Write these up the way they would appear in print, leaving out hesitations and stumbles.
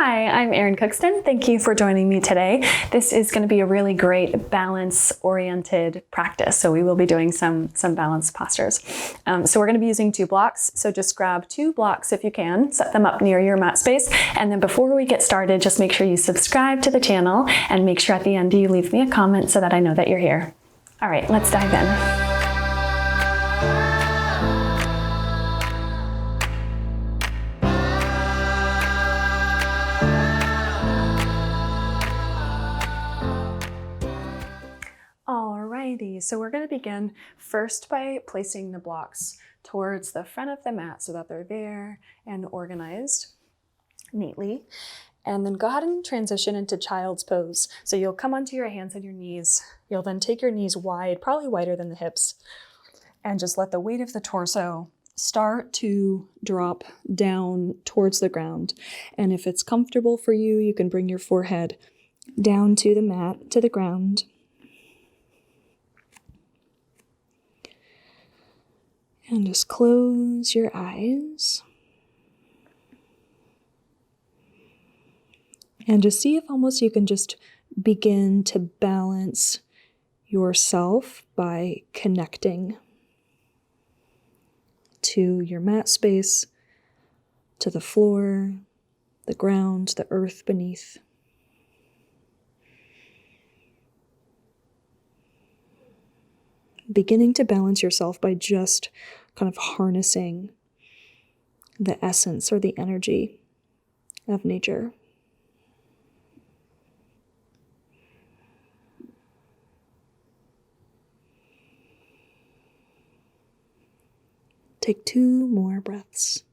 Hi, I'm Erin Cookston. Thank you for joining me today. This is going to be a really great balance-oriented practice. So we will be doing some balance postures. So we're going to be using 2 blocks. So just grab 2 blocks if you can, set them up near your mat space. And then before we get started, just make sure you subscribe to the channel and make sure at the end you leave me a comment so that I know that you're here. All right, let's dive in. Alrighty, so we're going to begin first by placing the blocks towards the front of the mat so that they're there and organized neatly. And then go ahead and transition into child's pose. So you'll come onto your hands and your knees. You'll then take your knees wide, probably wider than the hips, and just let the weight of the torso start to drop down towards the ground. And if it's comfortable for you, you can bring your forehead down to the mat, to the ground. And just close your eyes. And just see if almost you can just begin to balance yourself by connecting to your mat space, to the floor, the ground, the earth beneath. Beginning to balance yourself by just kind of harnessing the essence or the energy of nature. Take 2 more breaths.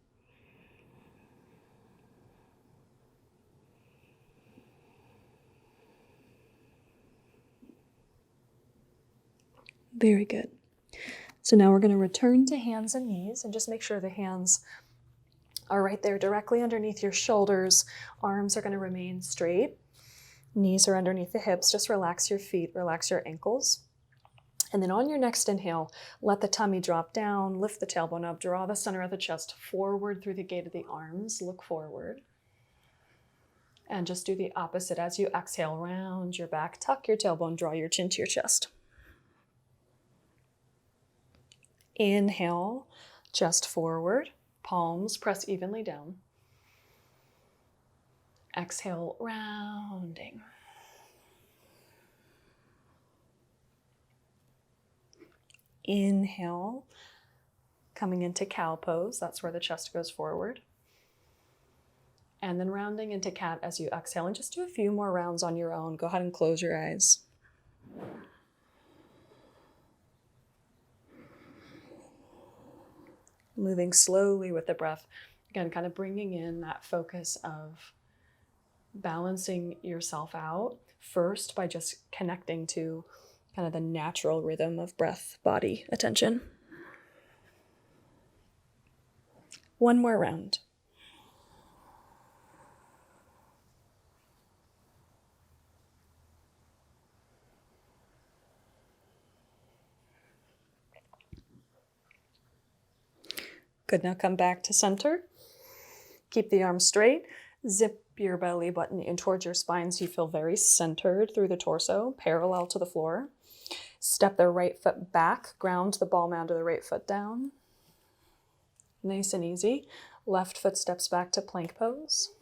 Very good. So now we're going to return to hands and knees and just make sure the hands are right there directly underneath your shoulders. Arms are going to remain straight. Knees are underneath the hips. Just relax your feet, relax your ankles. And then on your next inhale, let the tummy drop down, lift the tailbone up, draw the center of the chest forward through the gate of the arms, look forward. And just do the opposite as you exhale, round your back, tuck your tailbone, draw your chin to your chest. Inhale, chest forward, palms press evenly down. Exhale, rounding. Inhale, coming into cow pose, that's where the chest goes forward. And then rounding into cat as you exhale, and just do a few more rounds on your own. Go ahead and close your eyes. Moving slowly with the breath, again, kind of bringing in that focus of balancing yourself out first by just connecting to kind of the natural rhythm of breath, body, attention. 1 more round. Good, now come back to center. Keep the arms straight. Zip your belly button in towards your spine so you feel very centered through the torso, parallel to the floor. Step the right foot back, ground the ball mound of the right foot down. Nice and easy. Left foot steps back to plank pose.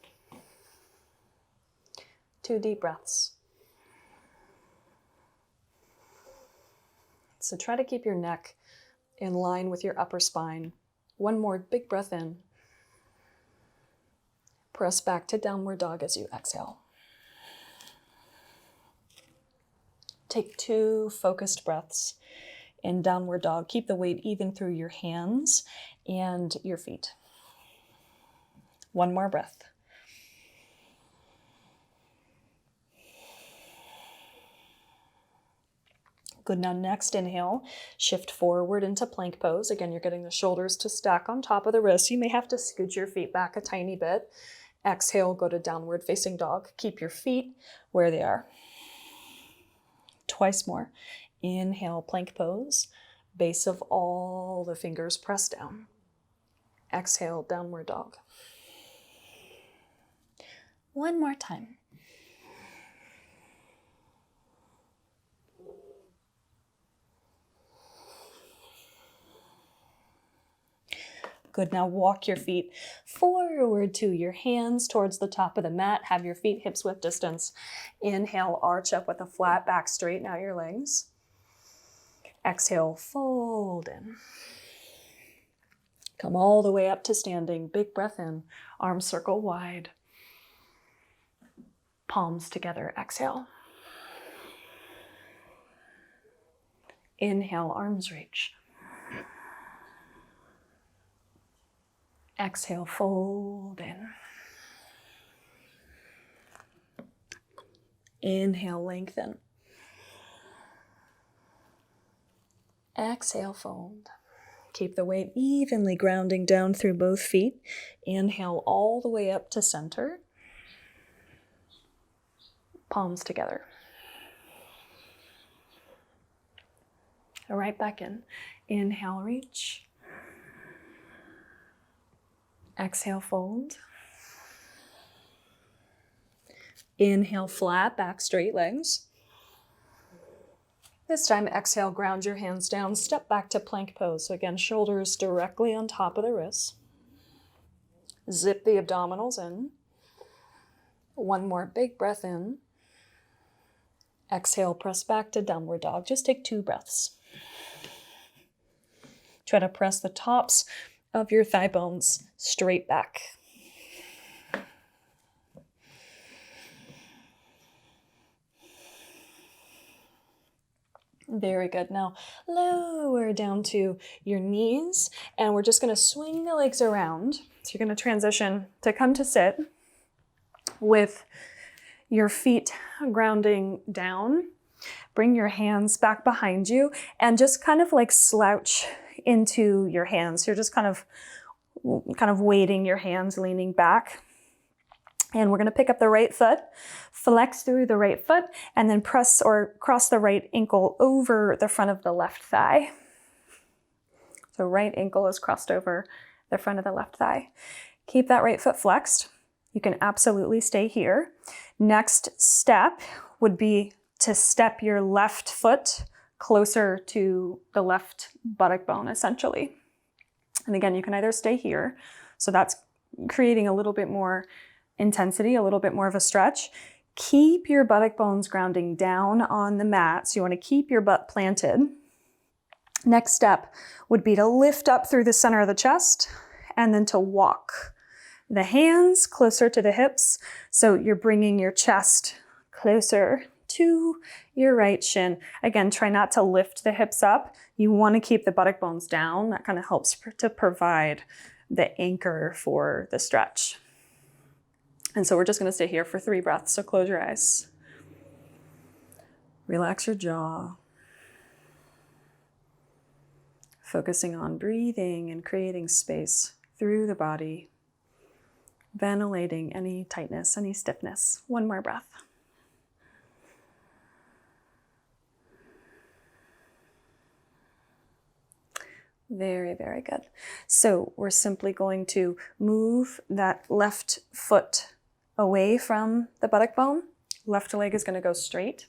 2 deep breaths. So try to keep your neck in line with your upper spine. 1 more big breath in. Press back to downward dog as you exhale. Take 2 focused breaths in downward dog. Keep the weight even through your hands and your feet. 1 more breath. Good, now next inhale, shift forward into plank pose. Again, you're getting the shoulders to stack on top of the wrists. You may have to scoot your feet back a tiny bit. Exhale, go to downward facing dog. Keep your feet where they are. Twice more. Inhale, plank pose. Base of all the fingers press down. Exhale, downward dog. One more time. Good, now walk your feet forward to your hands towards the top of the mat. Have your feet hips width distance. Inhale, arch up with a flat back, straighten out your legs. Exhale, fold in. Come all the way up to standing. Big breath in, arms circle wide. Palms together, exhale. Inhale, arms reach. Exhale, fold in. Inhale, lengthen. Exhale, fold. Keep the weight evenly grounding down through both feet. Inhale all the way up to center. Palms together. Right back in. Inhale, reach. Exhale, fold. Inhale, flat, back, straight legs. This time, exhale, ground your hands down, step back to plank pose. So again, shoulders directly on top of the wrists. Zip the abdominals in. One more big breath in. Exhale, press back to downward dog. Just take 2 breaths. Try to press the tops of your thigh bones straight back. Very good. Now lower down to your knees, and we're just going to swing the legs around. So you're going to transition to come to sit with your feet grounding down. Bring your hands back behind you and just kind of like slouch into your hands. You're just kind of weighting your hands, leaning back. And we're going to pick up the right foot, flex through the right foot, and then press or cross the right ankle over the front of the left thigh. So right ankle is crossed over the front of the left thigh. Keep that right foot flexed. You can absolutely stay here. Next step would be to step your left foot closer to the left buttock bone, essentially. And again, you can either stay here, so that's creating a little bit more intensity, a little bit more of a stretch. Keep your buttock bones grounding down on the mat, so you want to keep your butt planted. Next step would be to lift up through the center of the chest and then to walk the hands closer to the hips, so you're bringing your chest closer to your right shin. Again, try not to lift the hips up. You want to keep the buttock bones down. That kind of helps to provide the anchor for the stretch. And so we're just going to stay here for 3 breaths. So close your eyes. Relax your jaw. Focusing on breathing and creating space through the body. Ventilating any tightness, any stiffness. 1 more breath. Very, very good. So we're simply going to move that left foot away from the buttock bone. Left leg is going to go straight.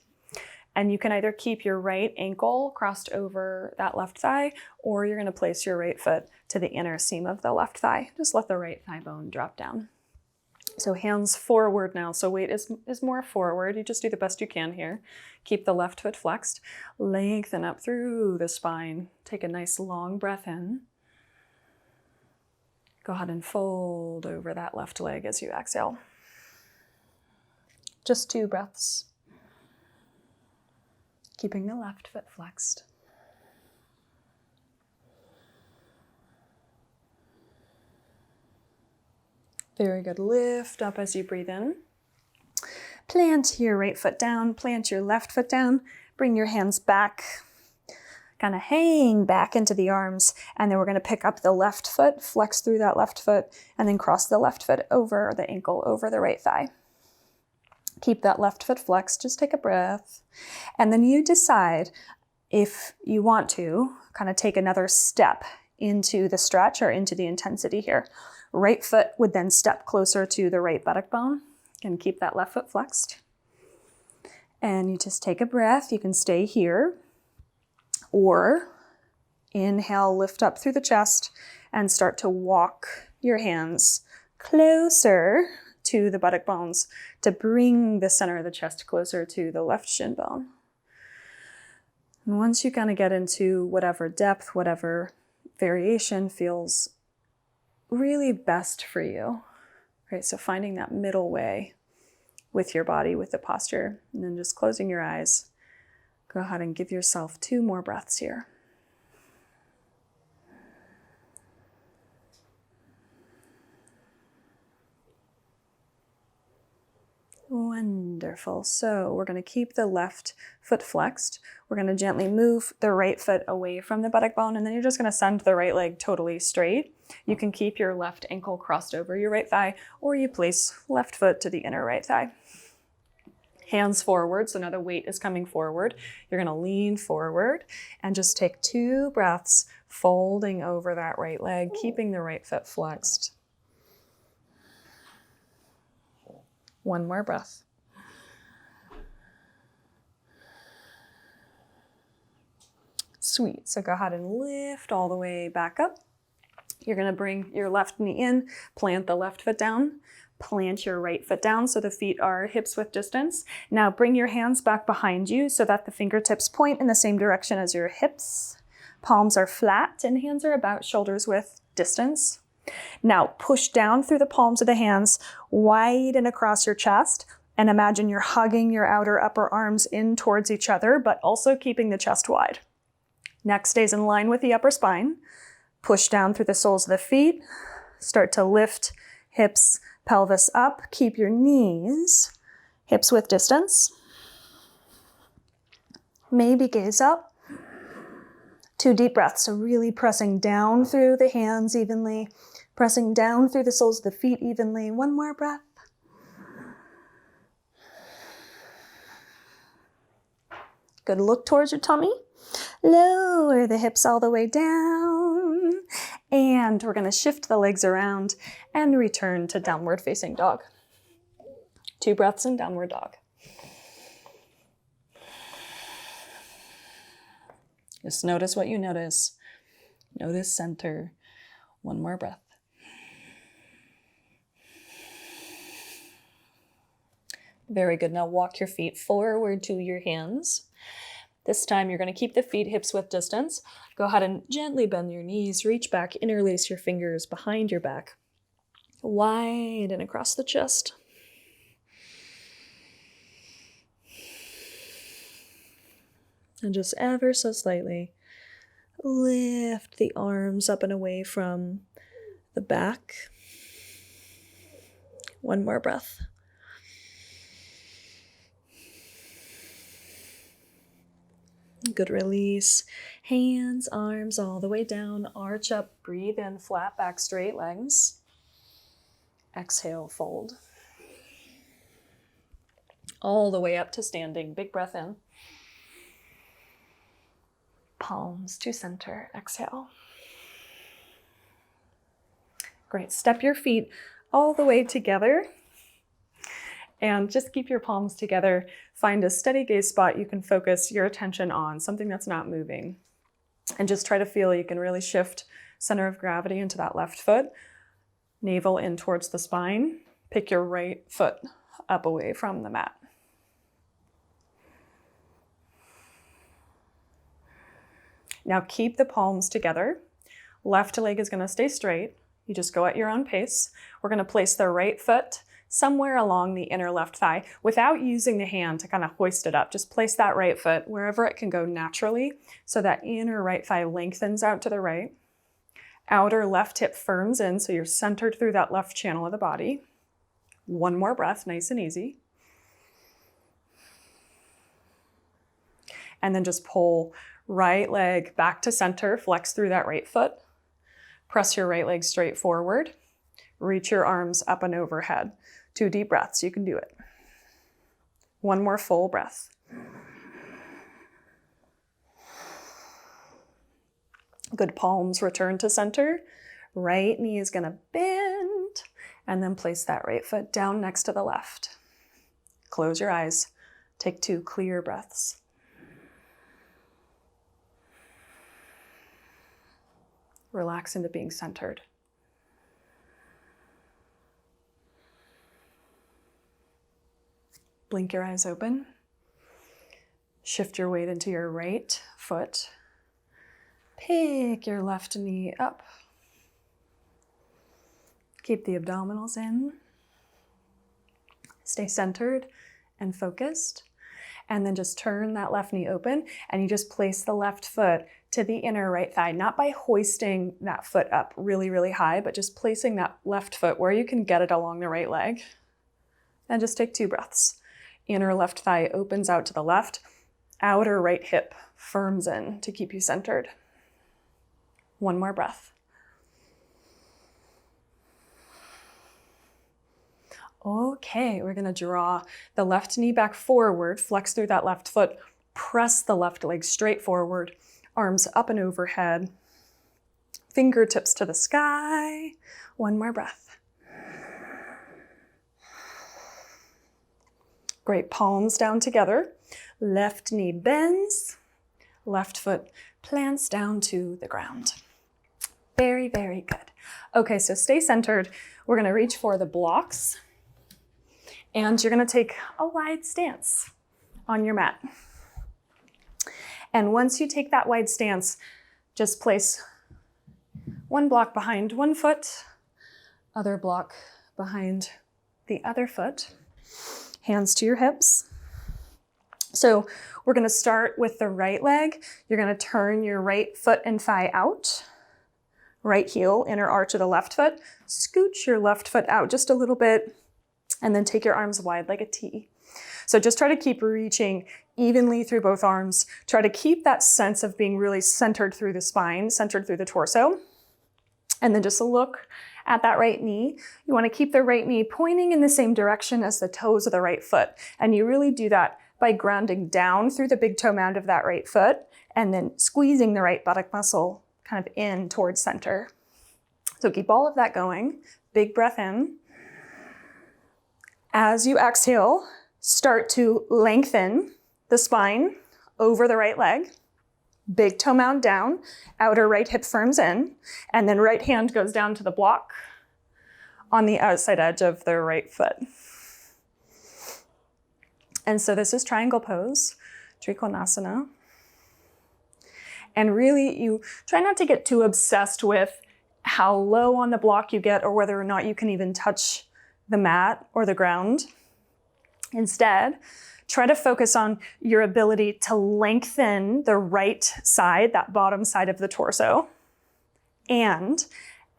And you can either keep your right ankle crossed over that left thigh, or you're going to place your right foot to the inner seam of the left thigh. Just let the right thigh bone drop down. So hands forward now. So weight is more forward. You just do the best you can here. Keep the left foot flexed. Lengthen up through the spine. Take a nice long breath in. Go ahead and fold over that left leg as you exhale. Just 2 breaths. Keeping the left foot flexed. Very good. Lift up as you breathe in. Plant your right foot down, plant your left foot down. Bring your hands back, kind of hang back into the arms. And then we're going to pick up the left foot, flex through that left foot, and then cross the left foot over the ankle, over the right thigh. Keep that left foot flexed. Just take a breath. And then you decide if you want to kind of take another step into the stretch or into the intensity here. Right foot would then step closer to the right buttock bone. can keep that left foot flexed. And you just take a breath. You can stay here, or inhale, lift up through the chest and start to walk your hands closer to the buttock bones to bring the center of the chest closer to the left shin bone. And once you kind of get into whatever depth, whatever variation feels really best for you, right? So finding that middle way with your body, with the posture, and then just closing your eyes. Go ahead and give yourself 2 more breaths here. Wonderful. So we're going to keep the left foot flexed. We're going to gently move the right foot away from the buttock bone, and then you're just going to send the right leg totally straight. You can keep your left ankle crossed over your right thigh, or you place left foot to the inner right thigh. Hands forward, so now the weight is coming forward. You're going to lean forward and just take 2 breaths, folding over that right leg, keeping the right foot flexed. 1 more breath. Sweet. So go ahead and lift all the way back up. You're going to bring your left knee in, plant the left foot down, plant your right foot down so the feet are hips width distance. Now bring your hands back behind you so that the fingertips point in the same direction as your hips. Palms are flat and hands are about shoulders width distance. Now push down through the palms of the hands, widen across your chest, and imagine you're hugging your outer upper arms in towards each other, but also keeping the chest wide. Neck stays in line with the upper spine. Push down through the soles of the feet. Start to lift hips, pelvis up. Keep your knees hips width distance. Maybe gaze up. 2 deep breaths, so really pressing down through the hands evenly, pressing down through the soles of the feet evenly. 1 more breath. Good, look towards your tummy. Lower the hips all the way down. And we're going to shift the legs around and return to downward facing dog. 2 breaths in downward dog. Just notice what you notice. Notice center. 1 more breath. Very good. Now walk your feet forward to your hands. This time you're going to keep the feet hips width distance. Go ahead and gently bend your knees, reach back, interlace your fingers behind your back. Widen across the chest. And just ever so slightly lift the arms up and away from the back. 1 more breath. Good, release. Hands, arms all the way down, arch up, breathe in, flat back, straight legs. Exhale, fold. All the way up to standing, big breath in. Palms to center, exhale. Great, step your feet all the way together and just keep your palms together. Find a steady gaze spot you can focus your attention on, something that's not moving. And just try to feel you can really shift center of gravity into that left foot, navel in towards the spine. Pick your right foot up away from the mat. Now keep the palms together. Left leg is going to stay straight. You just go at your own pace. We're going to place the right foot somewhere along the inner left thigh without using the hand to kind of hoist it up. Just place that right foot wherever it can go naturally so that inner right thigh lengthens out to the right. Outer left hip firms in so you're centered through that left channel of the body. 1 more breath, nice and easy. And then just pull right leg back to center, flex through that right foot. Press your right leg straight forward. Reach your arms up and overhead. 2 deep breaths, you can do it. 1 more full breath. Good, palms return to center. Right knee is gonna bend And then place that right foot down next to the left. Close your eyes. Take 2 clear breaths. Relax into being centered. Blink your eyes open. Shift your weight into your right foot. Pick your left knee up. Keep the abdominals in. Stay centered and focused. And then just turn that left knee open and you just place the left foot to the inner right thigh, not by hoisting that foot up really, really high, but just placing that left foot where you can get it along the right leg. And just take 2 breaths. Inner left thigh opens out to the left. Outer right hip firms in to keep you centered. 1 more breath. Okay, we're gonna draw the left knee back forward, flex through that left foot, press the left leg straight forward, arms up and overhead, fingertips to the sky. 1 more breath. Great, palms down together. Left knee bends, left foot plants down to the ground. Very, very good. Okay, so stay centered. We're gonna reach for the blocks and you're gonna take a wide stance on your mat. And once you take that wide stance, just place 1 block behind 1 foot, other block behind the other foot, hands to your hips. So we're gonna start with the right leg. You're gonna turn your right foot and thigh out, right heel, inner arch of the left foot, scooch your left foot out just a little bit, and then take your arms wide like a T. So just try to keep reaching evenly through both arms. Try to keep that sense of being really centered through the spine, centered through the torso. And then just look at that right knee. You want to keep the right knee pointing in the same direction as the toes of the right foot. And you really do that by grounding down through the big toe mound of that right foot and then squeezing the right buttock muscle kind of in towards center. So keep all of that going. Big breath in. As you exhale, start to lengthen the spine over the right leg. Big toe mound down, outer right hip firms in, and then right hand goes down to the block on the outside edge of the right foot. And so this is triangle pose, Trikonasana. And really, you try not to get too obsessed with how low on the block you get or whether or not you can even touch the mat or the ground. Instead, try to focus on your ability to lengthen the right side, that bottom side of the torso. And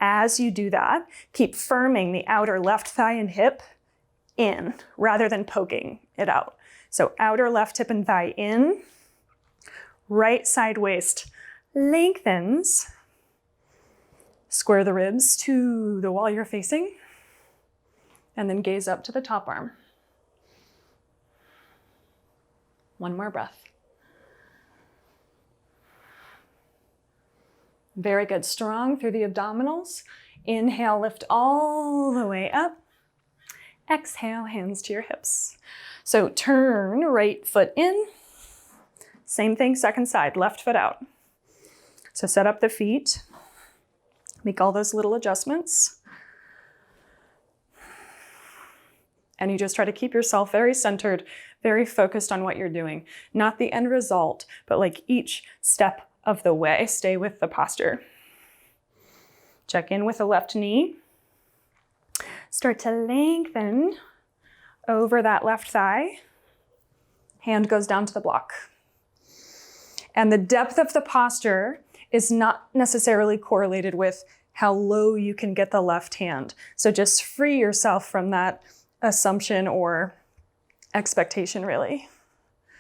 as you do that, keep firming the outer left thigh and hip in rather than poking it out. So outer left hip and thigh in, right side waist lengthens, square the ribs to the wall you're facing, and then gaze up to the top arm. 1 more breath. Very good. Strong through the abdominals. Inhale, lift all the way up. Exhale, hands to your hips. So turn right foot in. Same thing, second side, left foot out. So set up the feet. Make all those little adjustments. And you just try to keep yourself very centered, very focused on what you're doing. Not the end result, but like each step of the way. Stay with the posture. Check in with the left knee. Start to lengthen over that left thigh. Hand goes down to the block. And the depth of the posture is not necessarily correlated with how low you can get the left hand. So just free yourself from that assumption or expectation, really.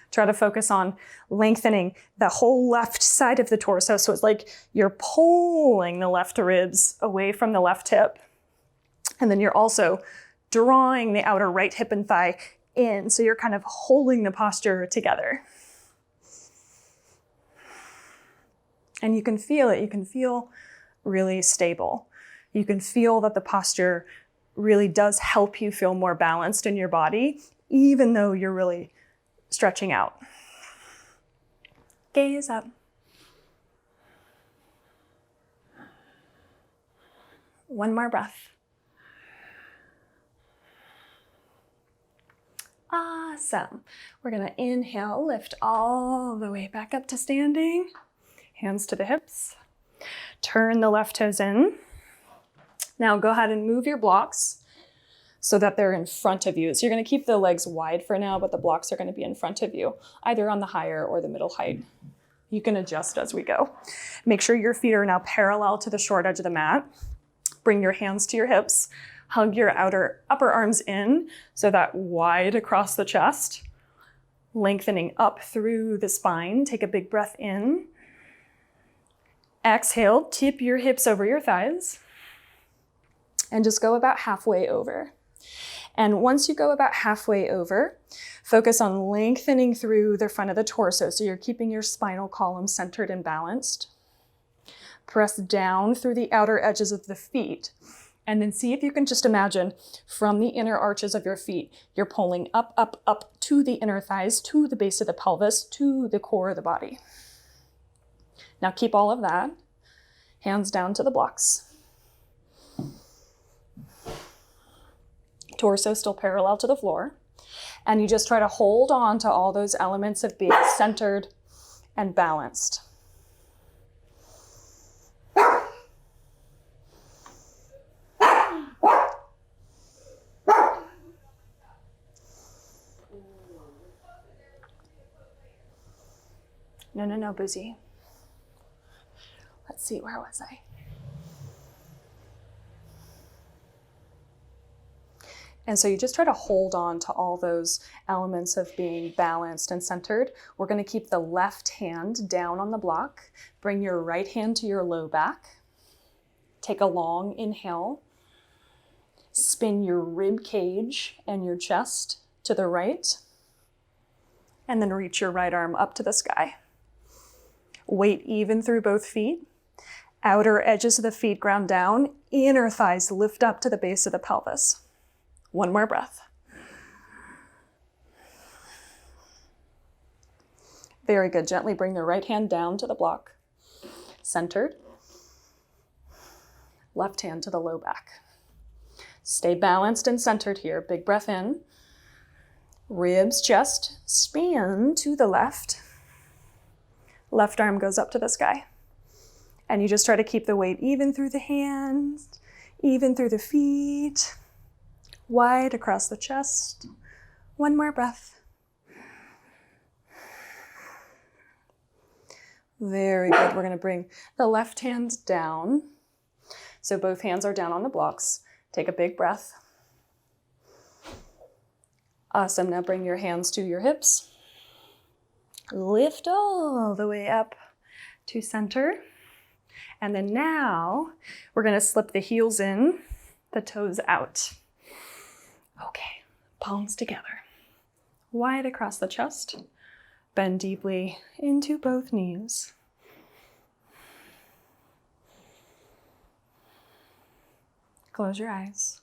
Try to focus on lengthening the whole left side of the torso. So it's like you're pulling the left ribs away from the left hip. And then you're also drawing the outer right hip and thigh in. So you're kind of holding the posture together. And you can feel it. You can feel really stable. You can feel that the posture really does help you feel more balanced in your body, even though you're really stretching out. Gaze up. One more breath. Awesome. We're gonna inhale, lift all the way back up to standing. Hands to the hips. Turn the left toes in. Now go ahead and move your blocks so that they're in front of you. So you're gonna keep the legs wide for now, but the blocks are gonna be in front of you, either on the higher or the middle height. You can adjust as we go. Make sure your feet are now parallel to the short edge of the mat. Bring your hands to your hips. Hug your upper arms in so that wide across the chest. Lengthening up through the spine. Take a big breath in. Exhale, tip your hips over your thighs. And just go about halfway over. And once you go about halfway over, focus on lengthening through the front of the torso so you're keeping your spinal column centered and balanced. Press down through the outer edges of the feet. And then see if you can just imagine from the inner arches of your feet, you're pulling up, up, up to the inner thighs, to the base of the pelvis, to the core of the body. Now keep all of that. Hands down to the blocks. Torso still parallel to the floor. And you just try to hold on to all those elements of being centered and balanced. No, Boozy. Let's see, where was I? And so you just try to hold on to all those elements of being balanced and centered. We're going to keep the left hand down on the block. Bring your right hand to your low back. Take a long inhale. Spin your rib cage and your chest to the right. And then reach your right arm up to the sky. Weight even through both feet. Outer edges of the feet ground down. Inner thighs lift up to the base of the pelvis. One more breath. Very good. Gently bring the right hand down to the block. Centered. Left hand to the low back. Stay balanced and centered here. Big breath in. Ribs, chest, span to the left. Left arm goes up to the sky. And you just try to keep the weight even through the hands, even through the feet, wide across the chest. One more breath. Very good. We're going to bring the left hand down. So both hands are down on the blocks. Take a big breath. Awesome. Now bring your hands to your hips. Lift all the way up to center. And then now we're going to slip the heels in, the toes out. Okay, palms together. Wide across the chest. Bend deeply into both knees. Close your eyes.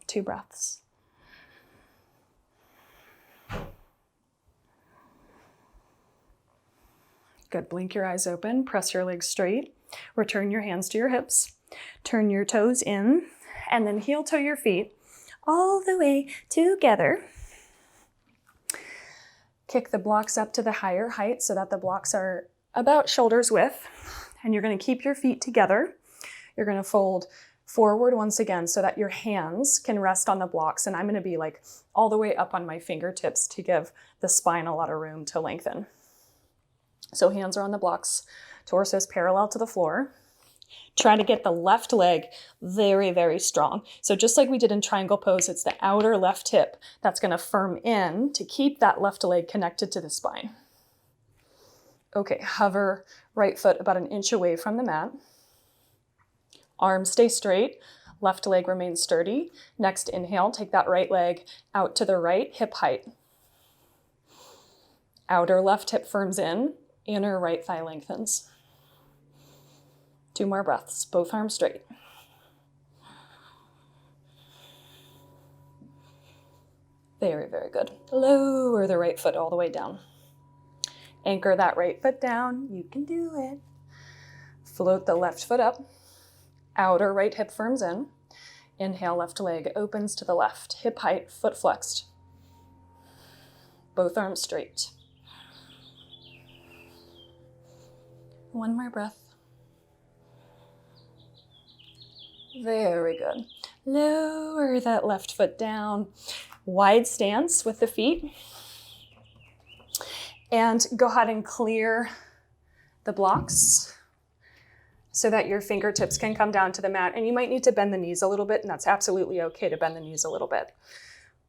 2 breaths. Good. Blink your eyes open. Press your legs straight. Return your hands to your hips. Turn your toes in. And then heel toe your feet all the way together. Kick the blocks up to the higher height so that the blocks are about shoulders width. And you're going to keep your feet together. You're going to fold forward once again so that your hands can rest on the blocks. And I'm going to be like all the way up on my fingertips to give the spine a lot of room to lengthen. So hands are on the blocks, torso is parallel to the floor. Try to get the left leg very, very strong. So just like we did in triangle pose, it's the outer left hip that's going to firm in to keep that left leg connected to the spine. Okay, hover right foot about an inch away from the mat. Arms stay straight, left leg remains sturdy. Next inhale, take that right leg out to the right, hip height. Outer left hip firms in, inner right thigh lengthens. 2 more breaths, both arms straight. Very, very good. Lower the right foot all the way down. Anchor that right foot down. You can do it. Float the left foot up. Outer right hip firms in. Inhale, left leg opens to the left. Hip height, foot flexed. Both arms straight. One more breath. Very good. Lower that left foot down. Wide stance with the feet. And go ahead and clear the blocks so that your fingertips can come down to the mat. And you might need to bend the knees a little bit, and that's absolutely okay to bend the knees a little bit.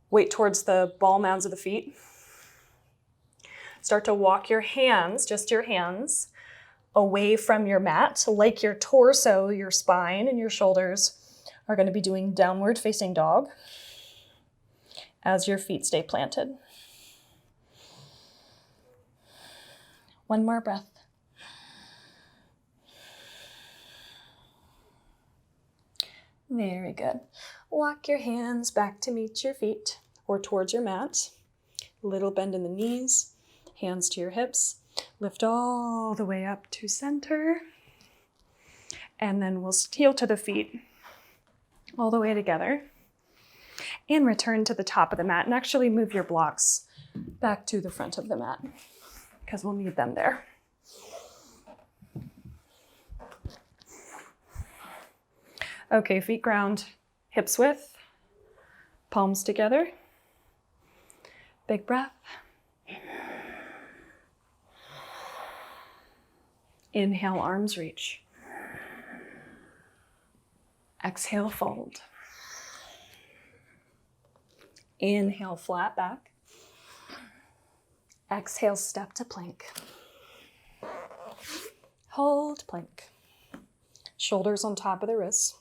Weight towards the ball mounds of the feet. Start to walk your hands, just your hands, away from your mat, like your torso, your spine, and your shoulders are going to be doing downward facing dog as your feet stay planted. One more breath. Very good. Walk your hands back to meet your feet or towards your mat. Little bend in the knees, hands to your hips. Lift all the way up to center. And then we'll heel to the feet all the way together. And return to the top of the mat and actually move your blocks back to the front of the mat because we'll need them there. Okay, feet ground, hips width, palms together. Big breath. Inhale, arms reach. Exhale, fold. Inhale, flat back. Exhale, step to plank. Hold plank. Shoulders on top of the wrists.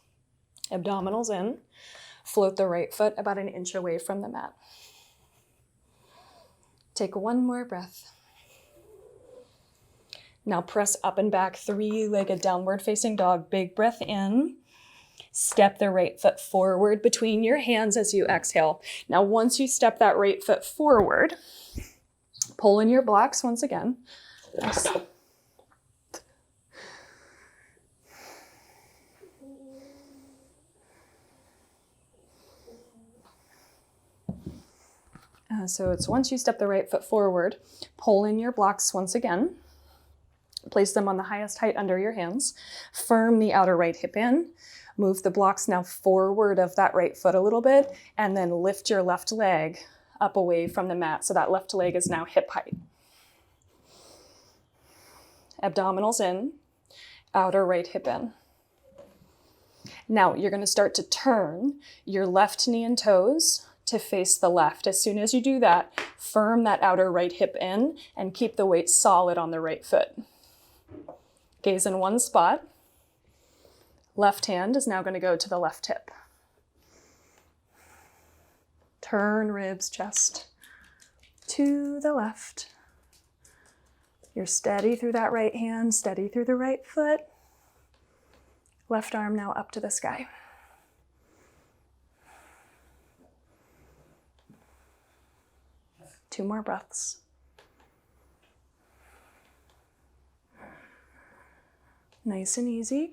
Abdominals in. Float the right foot about an inch away from the mat. Take one more breath. Now press up and back, three-legged downward facing dog. Big breath in. Step the right foot forward between your hands as you exhale. Now, once you step that right foot forward, pull in your blocks once again. Nice. So it's once you step the right foot forward, pull in your blocks once again. Place them on the highest height under your hands. Firm the outer right hip in. Move the blocks now forward of that right foot a little bit, and then lift your left leg up away from the mat so that left leg is now hip height. Abdominals in, outer right hip in. Now you're going to start to turn your left knee and toes to face the left. As soon as you do that, firm that outer right hip in and keep the weight solid on the right foot. Gaze in one spot. Left hand is now going to go to the left hip. Turn ribs, chest to the left. You're steady through that right hand, steady through the right foot. Left arm now up to the sky. Two more breaths. Nice and easy.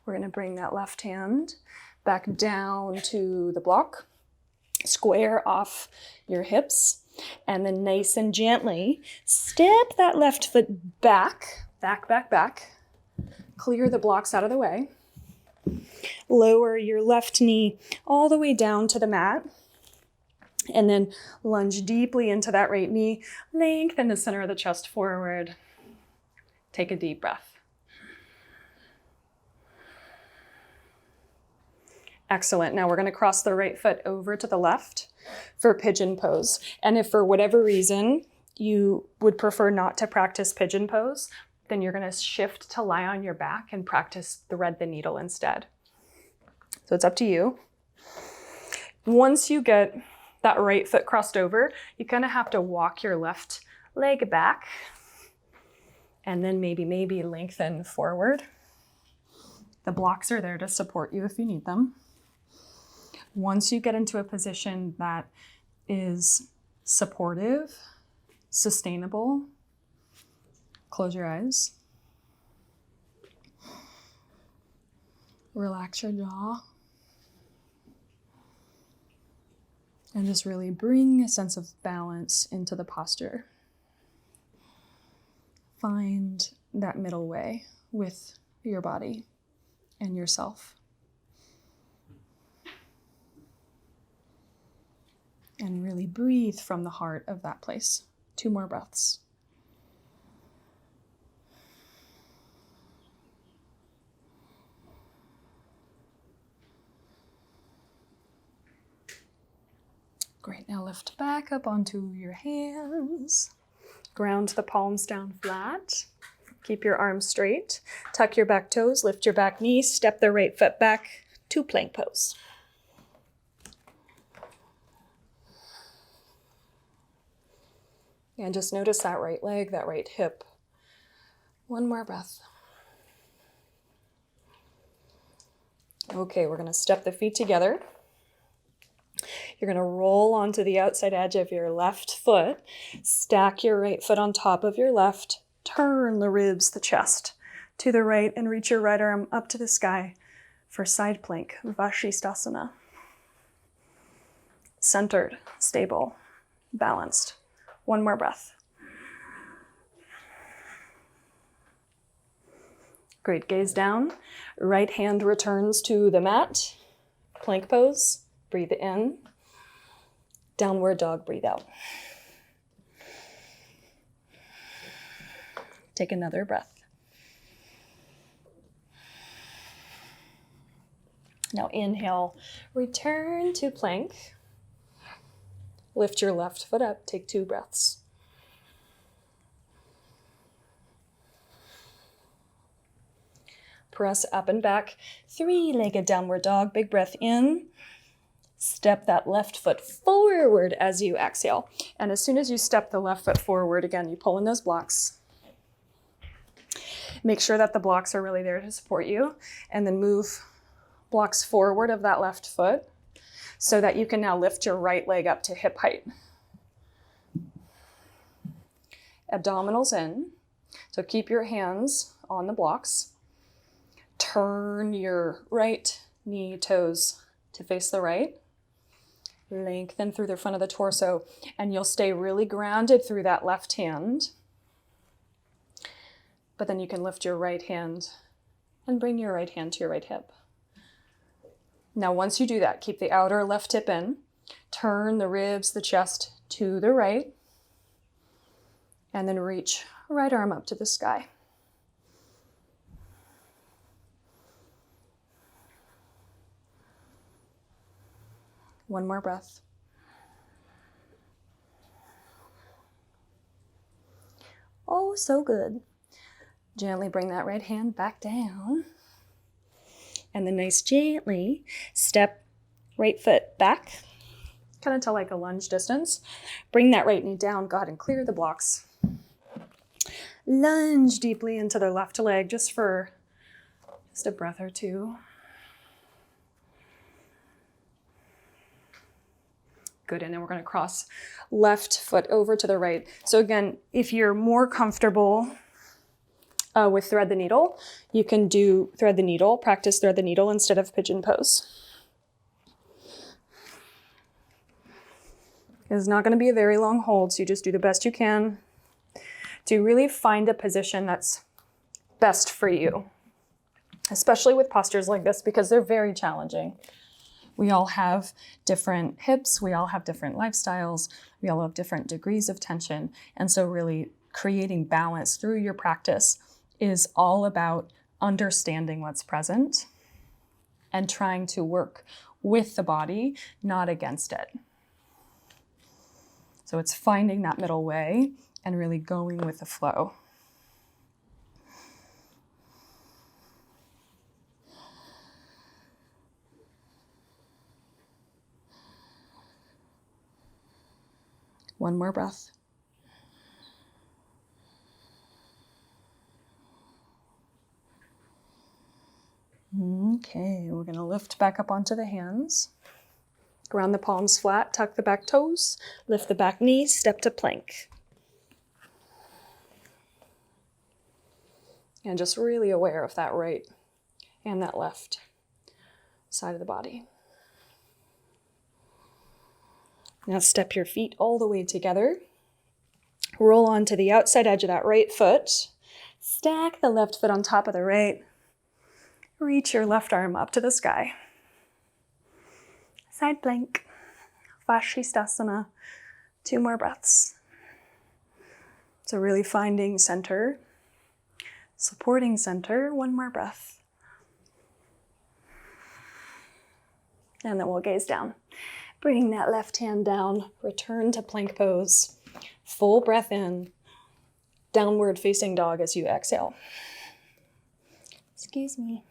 We're going to bring that left hand back down to the block. Square off your hips. And then nice and gently step that left foot back. Clear the blocks out of the way. Lower your left knee all the way down to the mat. And then lunge deeply into that right knee. Lengthen the center of the chest forward. Take a deep breath. Excellent. Now we're going to cross the right foot over to the left for pigeon pose. And if for whatever reason you would prefer not to practice pigeon pose, then you're going to shift to lie on your back and practice thread the needle instead. So it's up to you. Once you get that right foot crossed over, you kind of have to walk your left leg back and then maybe lengthen forward. The blocks are there to support you if you need them. Once you get into a position that is supportive, sustainable, close your eyes. Relax your jaw. And just really bring a sense of balance into the posture. Find that middle way with your body and yourself. And really breathe from the heart of that place. 2 more breaths. Great, now lift back up onto your hands. Ground the palms down flat. Keep your arms straight. Tuck your back toes, lift your back knee, step the right foot back to plank pose. And just notice that right leg, that right hip. 1 more breath. Okay, we're going to step the feet together. You're going to roll onto the outside edge of your left foot. Stack your right foot on top of your left. Turn the ribs, the chest to the right, and reach your right arm up to the sky for side plank, Vashisthasana. Centered, stable, balanced. 1 more breath. Great, gaze down. Right hand returns to the mat. Plank pose, breathe in. Downward dog, breathe out. Take another breath. Now inhale, return to plank. Lift your left foot up, take 2 breaths. Press up and back, 3-legged downward dog, big breath in. Step that left foot forward as you exhale. And as soon as you step the left foot forward, again, you pull in those blocks. Make sure that the blocks are really there to support you, and then move blocks forward of that left foot so that you can now lift your right leg up to hip height. Abdominals in. So keep your hands on the blocks. Turn your right knee, toes to face the right. Lengthen through the front of the torso, and you'll stay really grounded through that left hand. But then you can lift your right hand and bring your right hand to your right hip. Now, once you do that, keep the outer left hip in. Turn the ribs, the chest to the right. And then reach right arm up to the sky. One more breath. Oh, so good. Gently bring that right hand back down. And then nice gently step right foot back, kind of to like a lunge distance. Bring that right knee down. Go ahead and clear the blocks. Lunge deeply into the left leg just for a breath or two. Good, and then we're going to cross left foot over to the right. So again, if you're more comfortable with thread the needle, you can do thread the needle, practice thread the needle instead of pigeon pose. It's not going to be a very long hold, so you just do the best you can to really find a position that's best for you, especially with postures like this because they're very challenging. We all have different hips, we all have different lifestyles, we all have different degrees of tension, and so really creating balance through your practice is all about understanding what's present and trying to work with the body, not against it. So it's finding that middle way and really going with the flow. One more breath. Okay, we're going to lift back up onto the hands. Ground the palms flat, tuck the back toes, lift the back knee, step to plank. And just really aware of that right and that left side of the body. Now step your feet all the way together. Roll onto the outside edge of that right foot. Stack the left foot on top of the right. Reach your left arm up to the sky. Side plank. Vashisthasana. 2 more breaths. So really finding center. Supporting center. 1 more breath. And then we'll gaze down. Bring that left hand down. Return to plank pose. Full breath in. Downward facing dog as you exhale. Excuse me.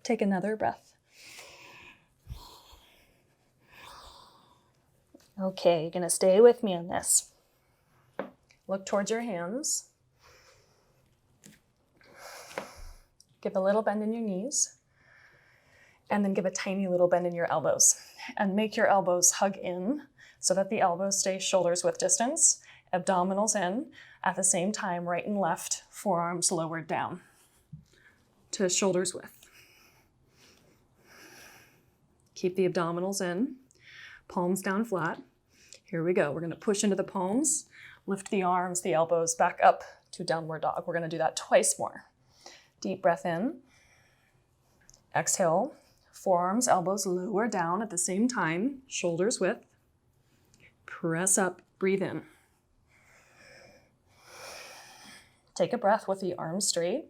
Take another breath. Okay, you're gonna stay with me on this. Look towards your hands. Give a little bend in your knees. And then give a tiny little bend in your elbows. And make your elbows hug in so that the elbows stay shoulders width distance. Abdominals in. At the same time, right and left, forearms lowered down to shoulders width. Keep the abdominals in, palms down flat. Here we go. We're gonna push into the palms, lift the arms, the elbows back up to downward dog. We're gonna do that twice more. Deep breath in. Exhale, forearms, elbows lower down at the same time, shoulders width. Press up, breathe in. Take a breath with the arms straight.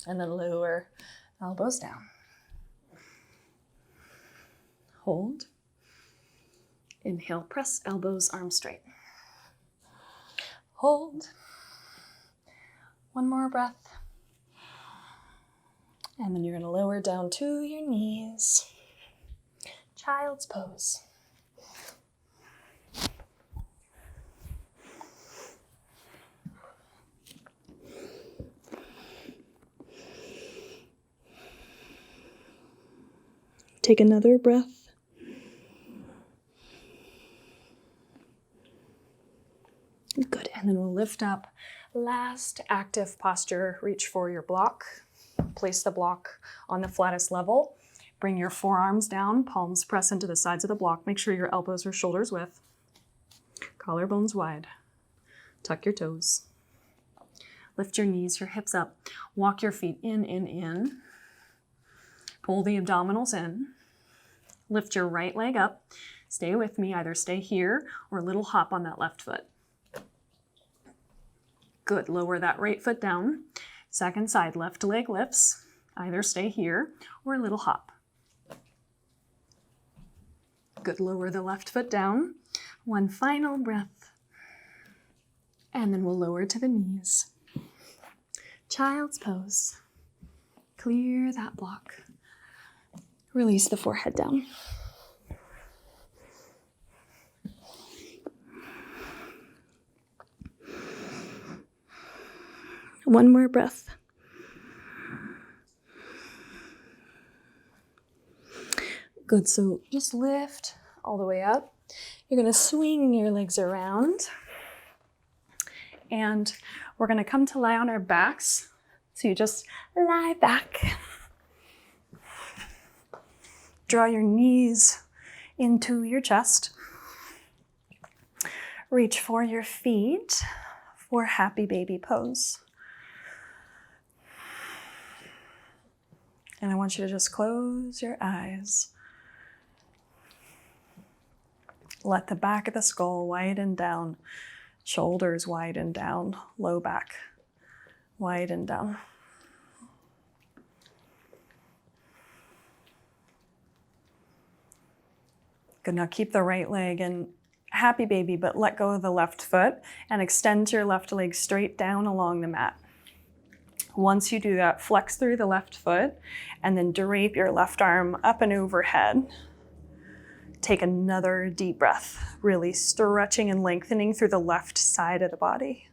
And then lower elbows down. Hold. Inhale, press elbows, arms straight. Hold. 1 more breath. And then you're going to lower down to your knees. Child's pose. Take another breath. Good, and then we'll lift up. Last active posture, reach for your block. Place the block on the flattest level. Bring your forearms down, palms press into the sides of the block. Make sure your elbows are shoulders width. Collarbones wide. Tuck your toes. Lift your knees, your hips up. Walk your feet in. Pull the abdominals in. Lift your right leg up. Stay with me, either stay here or a little hop on that left foot. Good, lower that right foot down. Second side, left leg lifts. Either stay here or a little hop. Good, lower the left foot down. 1 final breath. And then we'll lower to the knees. Child's pose. Clear that block. Release the forehead down. One more breath. Good, so just lift all the way up. You're gonna swing your legs around. And we're gonna come to lie on our backs. So you just lie back. Draw your knees into your chest. Reach for your feet for happy baby pose. And I want you to just close your eyes. Let the back of the skull widen down, shoulders widen down, low back widen down. Good, now keep the right leg in happy baby, but let go of the left foot and extend your left leg straight down along the mat. Once you do that, flex through the left foot and then drape your left arm up and overhead. Take another deep breath, really stretching and lengthening through the left side of the body.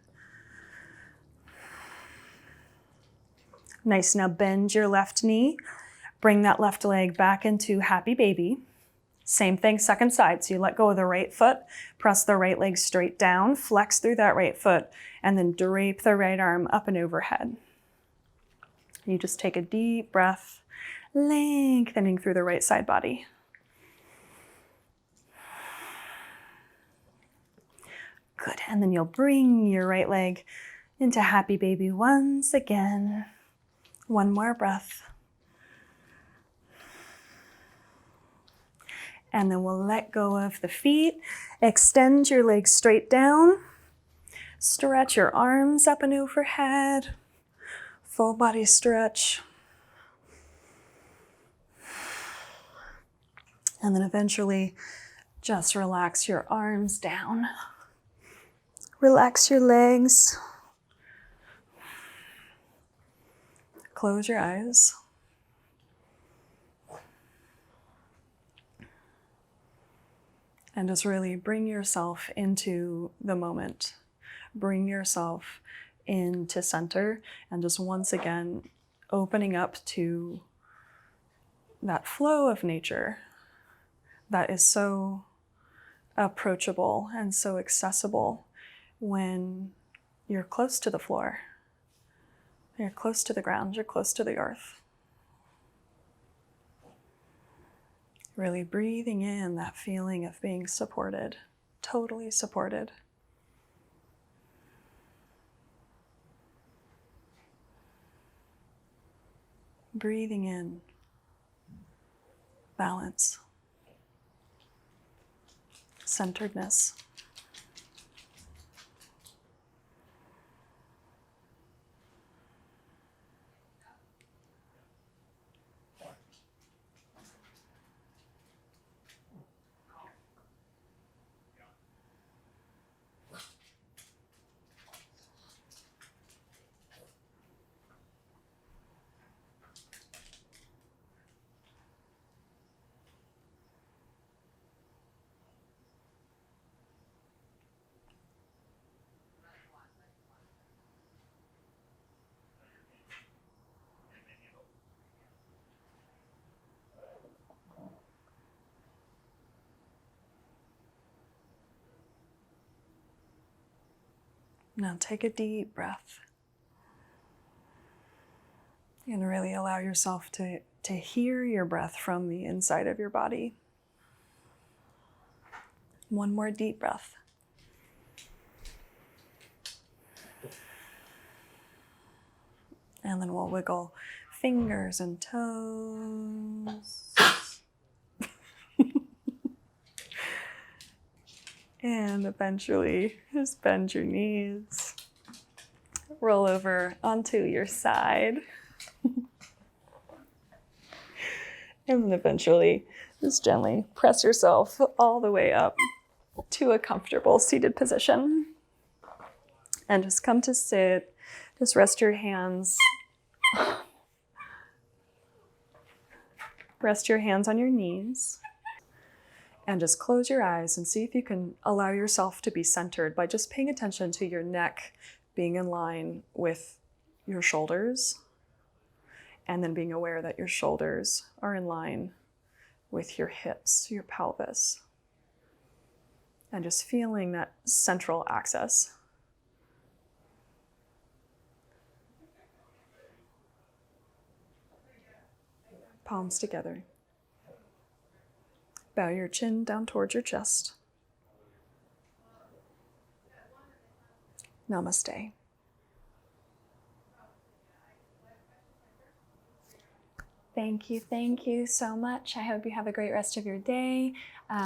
Nice, now bend your left knee. Bring that left leg back into happy baby. Same thing, second side. So you let go of the right foot, press the right leg straight down, flex through that right foot, and then drape the right arm up and overhead. You just take a deep breath, lengthening through the right side body. Good, and then you'll bring your right leg into happy baby once again. One more breath. And then we'll let go of the feet. Extend your legs straight down. Stretch your arms up and overhead. Full body stretch. And then eventually just relax your arms down. Relax your legs. Close your eyes. And just really bring yourself into the moment. Bring yourself into center, and just once again opening up to that flow of nature that is so approachable and so accessible when you're close to the floor. You're close to the ground, you're close to the earth. Really breathing in that feeling of being supported, totally supported. Breathing in balance, centeredness. Now take a deep breath and really allow yourself to hear your breath from the inside of your body. One more deep breath. And then we'll wiggle fingers and toes. And eventually just bend your knees. Roll over onto your side. And then eventually just gently press yourself all the way up to a comfortable seated position. And just come to sit. Just rest your hands. Rest your hands on your knees. And just close your eyes and see if you can allow yourself to be centered by just paying attention to your neck being in line with your shoulders, and then being aware that your shoulders are in line with your hips, your pelvis, and just feeling that central axis. Palms together. Bow your chin down towards your chest. Namaste. Thank you so much. I hope you have a great rest of your day.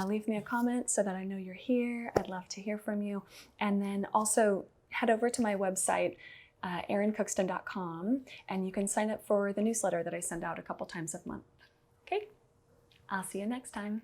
Leave me a comment so that I know you're here. I'd love to hear from you. And then also head over to my website, erincookston.com, and you can sign up for the newsletter that I send out a couple times a month. Okay? I'll see you next time.